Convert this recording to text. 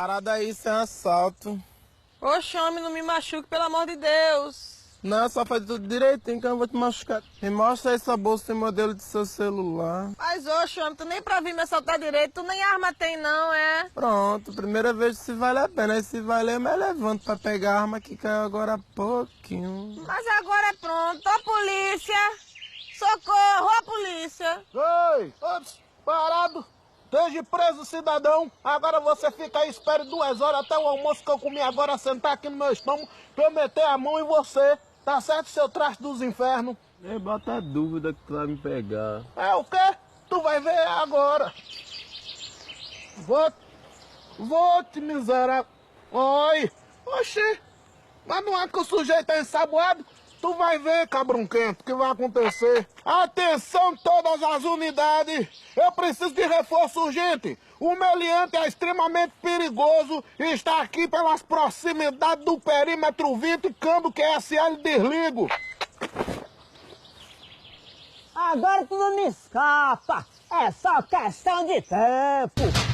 Parada aí sem assalto. Oxe, homem, não me machuque, pelo amor de Deus. Não, só faz tudo direitinho que eu não vou te machucar. Me mostra essa bolsa e modelo de seu celular. Mas, oxe, homem, tu nem pra vir me assaltar direito, tu nem arma tem não, é? Pronto, primeira vez se vale a pena. Aí se valer, eu me levanto pra pegar a arma que caiu agora há pouquinho. Mas agora é pronto. Ô, polícia! Socorro, ô, polícia! Ei, ops, parado. Esteja preso, cidadão. Agora você fica aí, espere 2 horas até o almoço que eu comi agora, sentar aqui no meu estômago pra eu meter a mão em você. Tá certo, seu traste dos infernos? Nem bota dúvida que tu vai me pegar. É o quê? Tu vai ver agora. Vou te miserável. Oi. Oxi. Mas não é que o sujeito é ensaboado? Tu vai ver, cabrão quente, o que vai acontecer. Atenção todas as unidades. Eu preciso de reforço urgente. O meliante é extremamente perigoso e está aqui pelas proximidades do perímetro 20, câmbio QSL desligo. Agora tu não me escapa. É só questão de tempo.